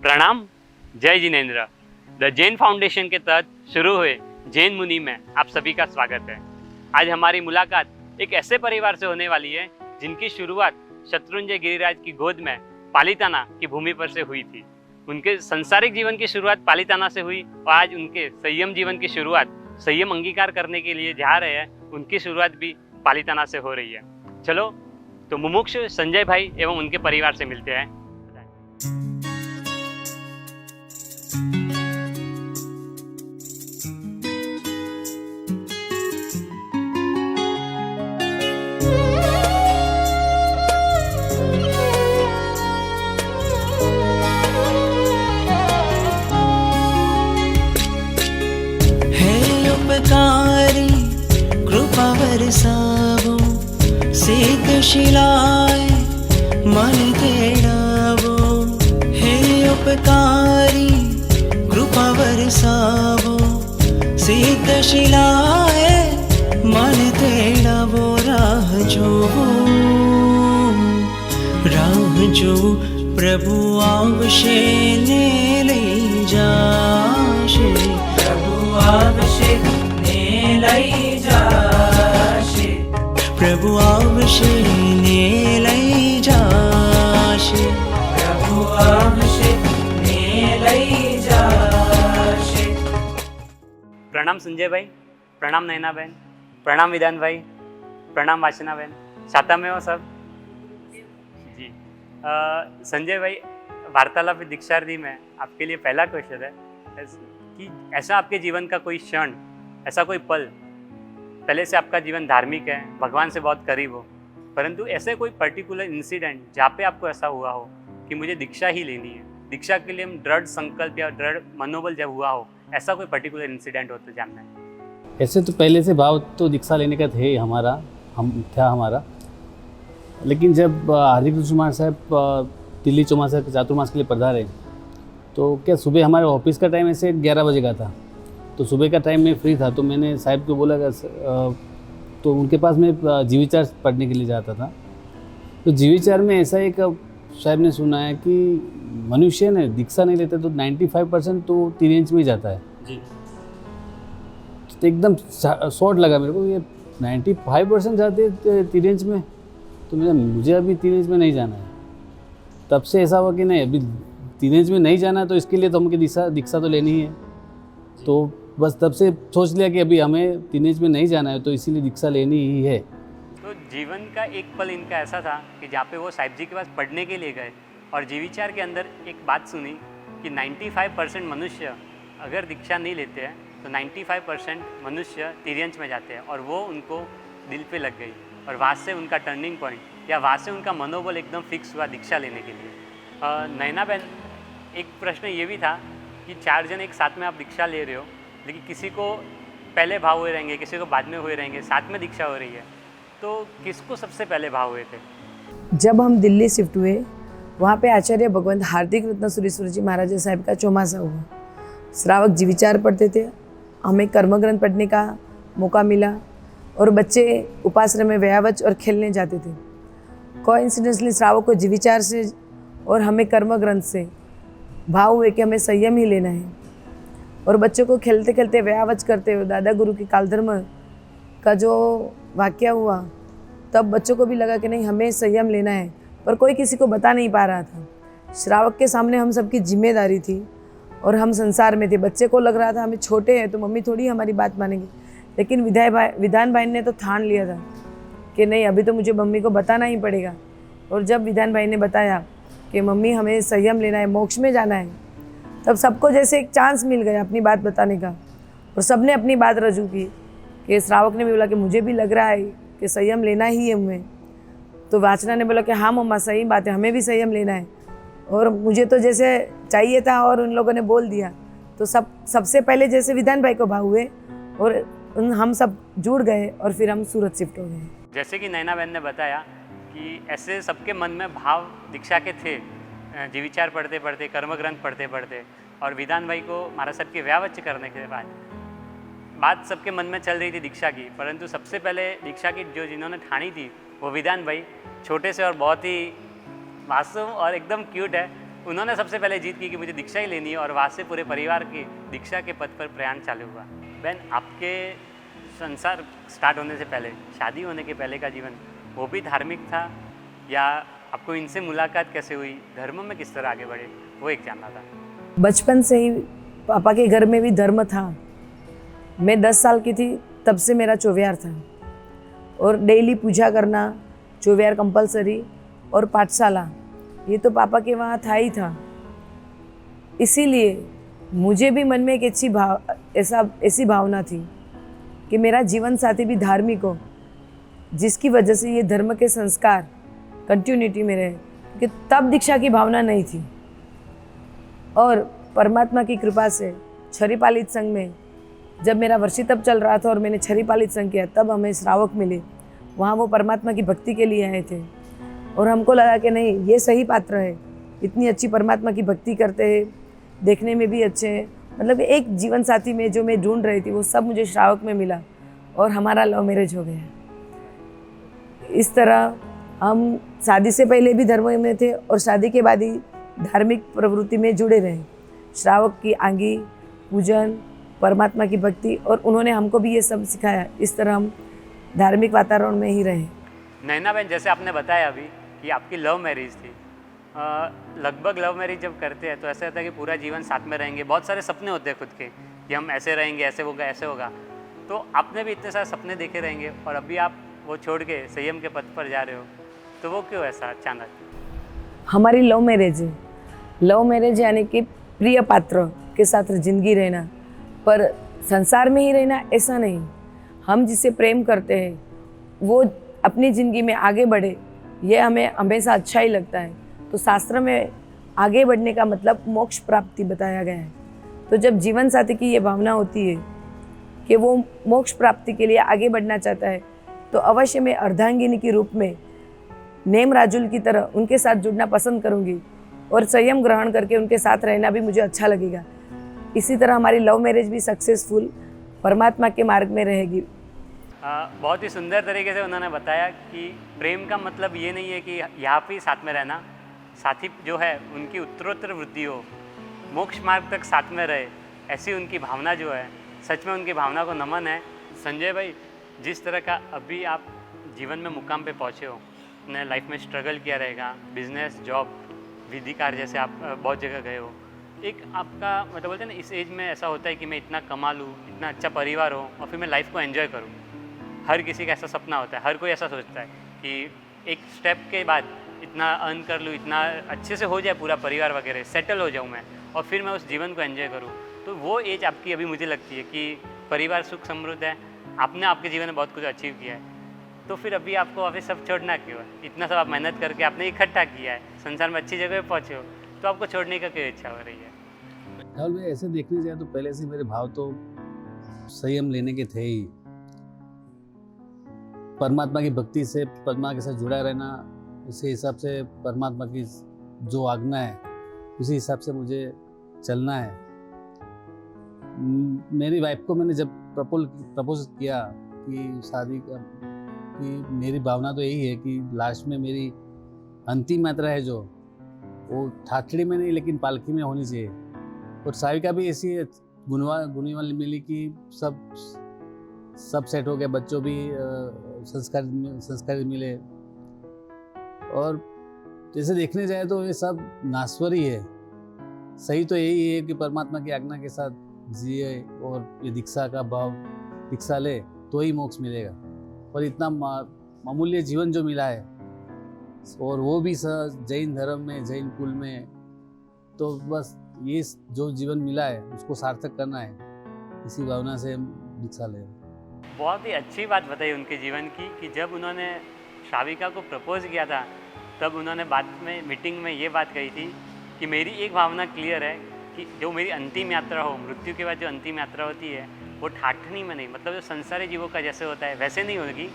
प्रणाम, जय Jinendra. The Jain foundation के तहत शुरू हुए जैन मुनि में आप सभी का स्वागत है। आज हमारी मुलाकात एक ऐसे परिवार से होने वाली है जिनकी शुरुआत शत्रुंजय गिरिराज की गोद में पालिताना की भूमि पर से हुई थी। उनके संसारिक जीवन की शुरुआत पालिताना से हुई और आज उनके संयम जीवन की शुरुआत, संयम अंगीकार करने के लिए जा रहे हैं, उनकी शुरुआत भी पालिताना से हो रही है। चलो तो मुमुक्षु संजय भाई एवं उनके परिवार से मिलते हैं। उपकारी कृपा बरसावो, सिद्ध शिलाए मन तेड़ावो। हे उपकारी कृपा बरसावो, सिद्ध शिलाए मन तेड़ावो। राह जो प्रभु आवशे ने ले जाशे, प्रभु आवशे ने लई जाशे, प्रभु आवशे ने लई जाशे, प्रभु आवशे ने लई जाशे। प्रणाम संजय भाई, प्रणाम नैना बहन, प्रणाम विधान भाई, प्रणाम वाचना बहन। छाता में हो सब जी। संजय भाई, वार्तालाप दीक्षार्थी में आपके लिए पहला क्वेश्चन है कि ऐसा आपके जीवन का कोई क्षण, ऐसा कोई पल, पहले से आपका जीवन धार्मिक है, भगवान से बहुत करीब हो, परंतु ऐसे कोई पर्टिकुलर इंसिडेंट जहाँ पे आपको ऐसा हुआ हो कि मुझे दीक्षा ही लेनी है, दीक्षा के लिए हम दृढ़ संकल्प या दृढ़ मनोबल जब हुआ हो, ऐसा कोई पर्टिकुलर इंसिडेंट हो तो जानना है। ऐसे तो पहले से भाव तो दीक्षा लेने का थे हमारा, लेकिन जब हार्दिक कुमार साहब दिल्ली चौमासा के चातुर्मास के लिए पधारे तो क्या सुबह हमारे ऑफिस का टाइम ऐसे 11 बजे का था, तो सुबह का टाइम में फ्री था, तो मैंने साहब को बोला तो उनके पास मैं जीविचार पढ़ने के लिए जाता था। तो जीविचार में ऐसा एक साहब ने सुना है कि मनुष्य ने दीक्षा नहीं लेता तो 95% तो 3 इंच में ही जाता है जी। तो एकदम शॉर्ट लगा मेरे को, ये 95% जाते 3 इंच में, तो मुझे अभी 3 इंच में नहीं जाना है। तब से ऐसा हुआ कि नहीं, अभी 3 इंच में नहीं जाना है तो इसके लिए तो हमको दीक्षा तो लेनी है। तो बस तब से सोच लिया कि अभी हमें 3 इंच में नहीं जाना है, तो इसीलिए दीक्षा लेनी ही है। तो जीवन का एक पल इनका ऐसा था कि जहाँ पे वो साहिब जी के पास पढ़ने के लिए गए और जीविचार के अंदर एक बात सुनी कि 95% मनुष्य अगर दीक्षा नहीं लेते हैं तो 95% मनुष्य तिर्यंच में जाते हैं, और वो उनको दिल पे लग गई और वहाँ से उनका टर्निंग पॉइंट या वहाँ से उनका मनोबल एकदम फिक्स हुआ दीक्षा लेने के लिए। नैना बहन, एक प्रश्न ये भी था कि 4 जन एक साथ में आप दीक्षा ले रहे हो, लेकिन किसी को पहले भाव हुए रहेंगे, किसी को बाद में हुए रहेंगे, साथ में दीक्षा हो रही है, तो किसको सबसे पहले भाव हुए थे? जब हम दिल्ली शिफ्ट हुए, वहाँ पे आचार्य भगवंत हार्दिक रत्न सुरेश्वर जी महाराज साहब का चौमासा हुआ। श्रावक जीविचार पढ़ते थे, हमें कर्मग्रंथ पढ़ने का मौका मिला और बच्चे उपाश्रम में व्यावच और खेलने जाते थे। कोइंसिडेंटली श्रावक को जीविचार से और हमें कर्मग्रंथ से भाव हुए कि हमें संयम ही लेना है, और बच्चों को खेलते खेलते व्यावच करते हुए दादा गुरु के कालधर्म का जो वाक्य हुआ, तब बच्चों को भी लगा कि नहीं, हमें संयम लेना है, पर कोई किसी को बता नहीं पा रहा था। श्रावक के सामने हम सबकी जिम्मेदारी थी और हम संसार में थे। बच्चे को लग रहा था हमें छोटे हैं तो मम्मी थोड़ी हमारी बात मानेंगी, लेकिन विधान भाई ने तो ठान लिया था कि नहीं, अभी तो मुझे मम्मी को बताना ही पड़ेगा। और जब विधान भाई ने बताया कि मम्मी हमें संयम लेना है, मोक्ष में जाना है, तब सबको जैसे एक चांस मिल गया अपनी बात बताने का, और सबने अपनी बात रजू की। कि श्रावक ने भी बोला कि मुझे भी लग रहा है कि संयम लेना ही है हमें। तो वाचना ने बोला कि हाँ मम्मा, सही बात है, हमें भी संयम लेना है। और मुझे तो जैसे चाहिए था और उन लोगों ने बोल दिया, तो सबसे पहले जैसे विधान भाई को भाव हुए और हम सब जुड़ गए और फिर हम सूरत शिफ्ट हो गए। जैसे कि नैना बहन ने बताया कि ऐसे सबके मन में भाव दीक्षा के थे, जीविचार पढ़ते पढ़ते, कर्मग्रंथ पढ़ते पढ़ते, और विधान भाई को महाराज साहब के व्यावच करने के बाद बात सबके मन में चल रही थी दीक्षा की, परंतु सबसे पहले दीक्षा की जिन्होंने ठानी थी वो विधान भाई, छोटे से और बहुत ही मासूम और एकदम क्यूट है, उन्होंने सबसे पहले जीत की कि मुझे दीक्षा ही लेनी है और वहाँ से पूरे परिवार की दीक्षा के पथ पर प्रयाण चालू हुआ। बहन, आपके संसार स्टार्ट होने से पहले, शादी होने के पहले का जीवन वो भी धार्मिक था, या आपको इनसे मुलाकात कैसे हुई, धर्म में किस तरह आगे बढ़े, वो एक जानना था। बचपन से ही पापा के घर में भी धर्म था। मैं 10 साल की थी तब से मेरा चौविहार था, और डेली पूजा करना, चौविहार कंपलसरी, और पाठशाला, ये तो पापा के वहाँ था ही था। इसीलिए मुझे भी मन में एक ऐसी भावना थी कि मेरा जीवन साथी भी धार्मिक हो, जिसकी वजह से ये धर्म के संस्कार कंटिन्यूटी में रहे, कि तब दीक्षा की भावना नहीं थी। और परमात्मा की कृपा से छरीपालित संघ में जब मेरा वर्षी तप चल रहा था और मैंने छरीपालित संघ किया, तब हमें श्रावक मिले। वहाँ वो परमात्मा की भक्ति के लिए आए थे, और हमको लगा कि नहीं, ये सही पात्र है, इतनी अच्छी परमात्मा की भक्ति करते हैं, देखने में भी अच्छे हैं। मतलब एक जीवन साथी में जो मैं ढूंढ रही थी वो सब मुझे श्रावक में मिला, और हमारा लव मैरिज हो गया। इस तरह हम शादी से पहले भी धर्म में थे और शादी के बाद ही धार्मिक प्रवृत्ति में जुड़े रहे। श्रावक की आंगी, पूजन, परमात्मा की भक्ति, और उन्होंने हमको भी ये सब सिखाया। इस तरह हम धार्मिक वातावरण में ही रहे। नैना बहन, जैसे आपने बताया अभी कि आपकी लव मैरिज थी, लगभग लव मैरिज जब करते हैं तो ऐसा होता है कि पूरा जीवन साथ में रहेंगे, बहुत सारे सपने होते हैं खुद के कि हम ऐसे रहेंगे, ऐसे होगा, ऐसे होगा। तो आपने भी इतने सारे सपने देखे रहेंगे, और अभी आप वो छोड़ के संयम के पथ पर जा रहे हो, तो वो क्यों ऐसा अचानक? हमारी लव मैरिज है। लव मैरिज यानी कि प्रिय पात्र के साथ जिंदगी रहना, पर संसार में ही रहना ऐसा नहीं। हम जिसे प्रेम करते हैं वो अपनी ज़िंदगी में आगे बढ़े, ये हमें हमेशा अच्छा ही लगता है। तो शास्त्र में आगे बढ़ने का मतलब मोक्ष प्राप्ति बताया गया है। तो जब जीवन साथी की ये भावना होती है कि वो मोक्ष प्राप्ति के लिए आगे बढ़ना चाहता है, तो अवश्य मैं अर्धांगिनी के रूप में नेम राजुल की तरह उनके साथ जुड़ना पसंद करूँगी, और संयम ग्रहण करके उनके साथ रहना भी मुझे अच्छा लगेगा। इसी तरह हमारी लव मैरिज भी सक्सेसफुल परमात्मा के मार्ग में रहेगी। बहुत ही सुंदर तरीके से उन्होंने बताया कि प्रेम का मतलब ये नहीं है कि यहाँ पे ही साथ में रहना, साथी जो है उनकी उत्तरोत्तर वृद्धि हो, मोक्ष मार्ग तक साथ में रहे, ऐसी उनकी भावना जो है, सच में उनकी भावना को नमन है। संजय भाई, जिस तरह का अभी आप जीवन में मुकाम पे पहुँचे हो, अपने लाइफ में स्ट्रगल किया रहेगा, बिजनेस, जॉब, विधि कार्य जैसे आप बहुत जगह गए हो, एक आपका मतलब बोलते हैं ना, इस एज में ऐसा होता है कि मैं इतना कमा लूँ, इतना अच्छा परिवार हो, और फिर मैं लाइफ को एंजॉय करूँ। हर किसी का ऐसा सपना होता है, हर कोई ऐसा सोचता है कि एक स्टेप के बाद इतना अर्न कर लूँ, इतना अच्छे से हो जाए पूरा परिवार वगैरह, सेटल हो जाऊँ मैं, और फिर मैं उस जीवन को एंजॉय करूँ। तो वो एज आपकी अभी मुझे लगती है कि परिवार सुख समृद्ध है, आपने आपके जीवन में बहुत कुछ अचीव किया है, तो फिर अभी आपको ऑफिस सब छोड़ना क्यों है? इतना सब आप मेहनत करके आपने इकट्ठा किया है, संसार में अच्छी जगह पे पहुँचे हो, तो आपको छोड़ने का क्यों इच्छा हो रही है? राहुल भाई, ऐसे देखने जाए तो पहले से मेरे भाव तो संयम लेने के थे ही। परमात्मा की भक्ति से परमात्मा के साथ जुड़ा रहना, उसी हिसाब से परमात्मा की जो आज्ञा है उसी हिसाब से मुझे चलना है। मेरी वाइफ को मैंने जब प्रपोज किया कि शादी का, कि मेरी भावना तो यही है कि लास्ट में मेरी अंतिम यात्रा है जो, वो ठाठड़ी में नहीं लेकिन पालकी में होनी चाहिए। और साविका भी ऐसी गुणी वाली मिली कि सब सेट हो गया, बच्चों भी संस्कार मिले। और जैसे देखने जाए तो ये सब नाश्वरी है। सही तो यही है कि परमात्मा की आज्ञा के साथ जिए और ये दीक्षा का भाव दीक्षा ले तो ही मोक्ष मिलेगा। और इतना मामूल्य जीवन जो मिला है, और वो भी जैन धर्म में, जैन कुल में, तो बस ये जो जीवन मिला है उसको सार्थक करना है, इसी भावना से हम दीक्षा ले। बहुत ही अच्छी बात बताई उनके जीवन की कि जब उन्होंने श्राविका को प्रपोज किया था, तब उन्होंने बाद में मीटिंग में ये बात कही थी कि मेरी एक भावना क्लियर है कि जो मेरी अंतिम यात्रा हो, मृत्यु के बाद जो अंतिम यात्रा होती है वो ठाठनी में नहीं, मतलब जो संसारी जीवों का जैसे होता है वैसे नहीं होगी,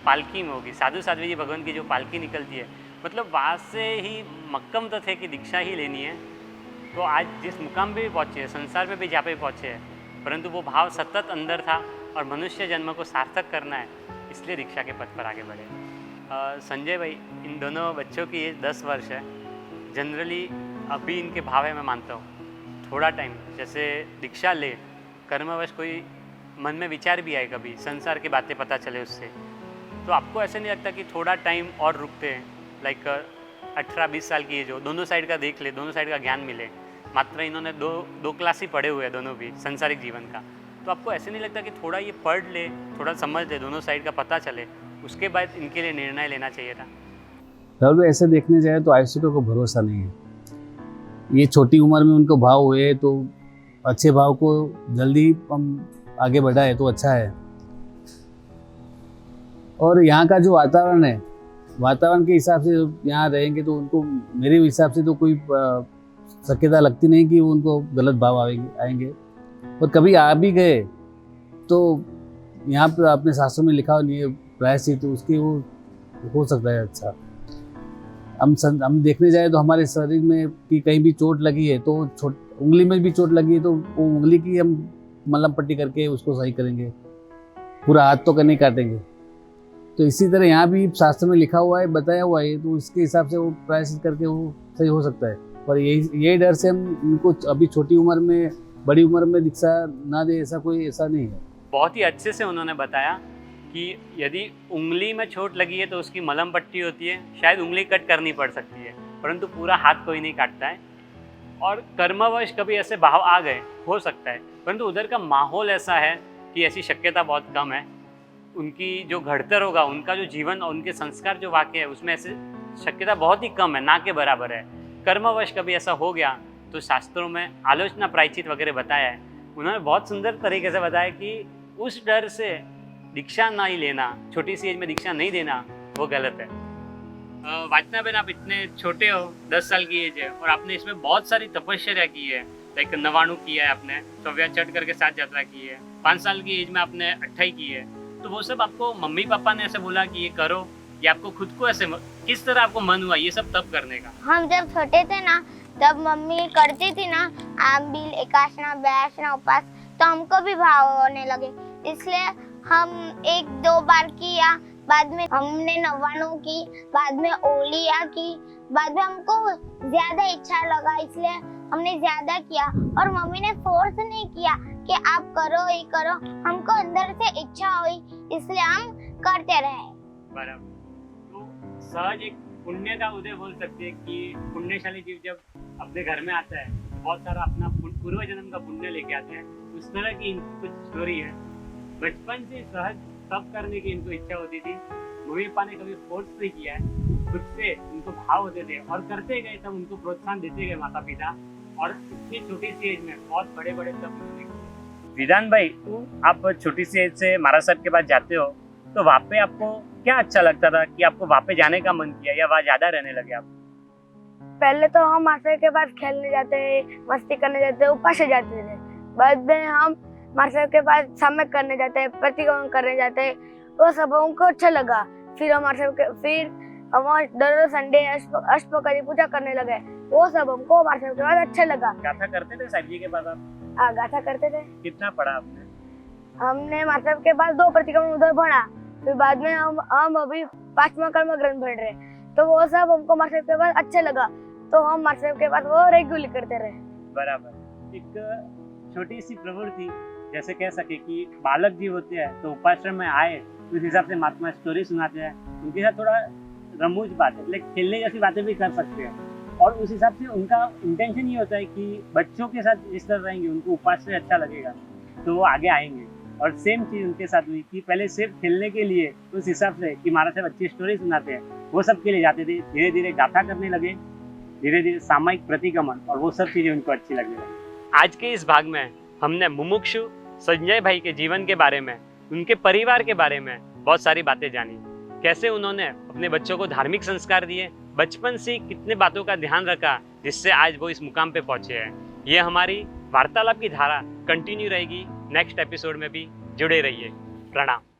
पालकी में होगी। साधु साध्वी जी भगवान की जो पालकी निकलती है, मतलब वहाँ से ही मक्कम तो थे कि दीक्षा ही लेनी है। तो आज जिस मुकाम पे भी पहुँचे हैं, संसार में भी जहाँ पे पहुँचे हैं, परंतु वो भाव सतत अंदर था और मनुष्य जन्म को सार्थक करना है, इसलिए दीक्षा के पथ पर आगे बढ़े। संजय भाई, इन दोनों बच्चों की एज 10 वर्ष है। जनरली अभी इनके भाव है मैं मानता हूँ, थोड़ा टाइम जैसे दीक्षा ले, कर्मवश कोई मन में विचार भी आए, कभी संसार की बातें पता चले उससे, तो आपको ऐसे नहीं लगता कि थोड़ा टाइम और रुकते हैं, लाइक 18-20 साल की एज हो, दोनों साइड का देख ले, दोनों साइड का ज्ञान मिले। मात्र इन्होंने दो क्लास ही पढ़े हुए हैं दोनों भी संसारिक जीवन का, तो आपको ऐसे नहीं लगता कि थोड़ा ये पढ़ ले, थोड़ा समझ ले, दोनों साइड का पता चले, उसके बाद इनके लिए निर्णय लेना चाहिए था? राहुल भाई, ऐसे देखने जाए तो आयुष्य को भरोसा नहीं है। ये छोटी उम्र में उनको भाव हुए तो अच्छे भाव को जल्दी हम आगे बढ़ाए तो अच्छा है। और यहाँ का जो वातावरण है, वातावरण के हिसाब से यहाँ रहेंगे तो उनको, मेरे हिसाब से तो कोई शक्यता लगती नहीं कि उनको गलत भाव आएंगे। और कभी आ भी गए तो यहाँ पर अपने शास्त्रों में लिखा हुआ प्रायश्चित, तो उसकी वो हो सकता है अच्छा। हम देखने जाए तो हमारे शरीर में कि कहीं भी चोट लगी है तो उंगली में भी चोट लगी है तो वो उंगली की हम मलहम पट्टी करके उसको सही करेंगे, पूरा हाथ तो नहीं काटेंगे। तो इसी तरह यहाँ भी शास्त्र में लिखा हुआ है, बताया हुआ है, तो उसके हिसाब से वो प्रायश्चित करके वो सही हो सकता है। पर यही डर से हम उनको अभी छोटी उम्र में, बड़ी उम्र में दीक्षा ना दे, ऐसा नहीं है। बहुत ही अच्छे से उन्होंने बताया कि यदि उंगली में चोट लगी है तो उसकी मलहम पट्टी होती है, शायद उंगली कट करनी पड़ सकती है, परंतु पूरा हाथ कोई नहीं काटता है। और कर्मवश कभी ऐसे भाव आ गए, हो सकता है, परंतु उधर का माहौल ऐसा है कि ऐसी शक्यता बहुत कम है। उनकी जो घड़तर होगा, उनका जो जीवन और उनके संस्कार जो वाक्य है, उसमें ऐसे शक्यता बहुत ही कम है, ना के बराबर है। कर्मवश कभी ऐसा हो गया तो शास्त्रों में आलोचना प्रायश्चित वगैरह बताया है। उन्होंने बहुत सुंदर तरीके से बताया कि उस डर से दीक्षा नहीं लेना, छोटी सी एज में दीक्षा नहीं देना, वो गलत है। वाचना बेन, आप इतने छोटे हो, 10 साल की एज है, और आपने इसमें बहुत सारी तपस्या की है, लाइक 99 किया है आपने, सव्या चढ़ करके 7 यात्रा की है, 5 साल की एज में आपने 28 की है। तो वो सब आपको मम्मी पापा ने ऐसे बोला कि ये करो, या आपको खुद को ऐसे किस तरह आपको मन हुआ ये सब तब करने का? हम जब छोटे थे ना, तब मम्मी करती थी ना आंबिल, एकाशना, बयाशना, उपास, तो हमको भी भाव होने लगे, इसलिए हम 1-2 बार किया, बाद में हमने 99 की, बाद में ओलिया की, बाद में हमको ज्यादा इच्छा लगा इसलिए हमने ज्यादा किया। और मम्मी ने फोर्स नहीं किया कि आप करो ये करो, हमको अंदर से इच्छा हुई इसलिए हम करते रहे। बराबर। तो सहज एक पुण्य का उदय बोल सकते हैं कि पुण्यशाली जीव जब अपने घर में आता है बहुत सारा अपना पूर्व जन्म का पुण्य लेके आते हैं, उस तरह की कुछ स्टोरी है। बचपन से सहज तब करने की इनको इच्छा होती थी, मम्मी पापा ने कभी फोर्स नहीं किया है, खुद से उनको भाव होते थे और करते गए, तब उनको प्रोत्साहन देते गए माता पिता, और इतनी छोटी सी एज में बहुत बड़े बड़े तब उन्होंने। विधान भाई, आप छोटी सी एज से महाराज साहब के पास जाते हो, तो वहाँ पे आपको क्या अच्छा लगता था कि आपको वहाँ पे जाने का मन किया या वहाँ ज्यादा रहने लगे आप? पहले तो हम मास्टर के पास खेलने जाते, मस्ती करने जाते, उपास जाते थे। बाद में हम मास्टर के पास सम्यक करने जाते, प्रतिक्रमण करने जाते, वो सब उनको अच्छा लगा। फिर हम संडे अष्टप्रहरी पूजा करने लगे, वो सब हमको मास्टर के पास अच्छा लगा। गाथा करते थे साहिब जी के पास आप? हाँ, गाथा करते थे। कितना पढ़ा आपने? हमने मास्टर के पास 2 प्रतिक्रमण उधर पढ़ा, फिर बाद में हम अभी 5वां कर्म ग्रंथ पढ़ रहे, तो वो सब हमको मास्टर के पास अच्छा लगा, तो हम मास्टर के पास वो रेगुलर करते रहे। बराबर। एक छोटी सी प्रवृत्ति जैसे कह सके कि बालक जी होते हैं तो उपाश्रम में आए, उस हिसाब से महात्मा स्टोरी सुनाते हैं, उनके साथ थोड़ा रमूज बातें, लाइक खेलने जैसी बातें भी कर सकते हैं, और उस हिसाब से उनका इंटेंशन ये होता है कि बच्चों के साथ जिस तरह रहेंगे उनको उपाश्रय अच्छा लगेगा तो वो आगे आएंगे। और सेम चीज़ उनके साथ हुई कि पहले सिर्फ खेलने के लिए उस हिसाब से कि महाराज साहब अच्छी स्टोरी सुनाते हैं, वो सब के लिए जाते थे, धीरे धीरे गाथा करने लगे, धीरे धीरे सामायिक प्रतिक्रमण, और वो सब चीज़ें उनको अच्छी लगने लगी। आज के इस भाग में हमने मुमुक्षु संजय भाई के जीवन के बारे में, उनके परिवार के बारे में बहुत सारी बातें जानी, कैसे उन्होंने अपने बच्चों को धार्मिक संस्कार दिए, बचपन से कितने बातों का ध्यान रखा जिससे आज वो इस मुकाम पे पहुंचे हैं। ये हमारी वार्तालाप की धारा कंटिन्यू रहेगी, नेक्स्ट एपिसोड में भी जुड़े रहिए। प्रणाम।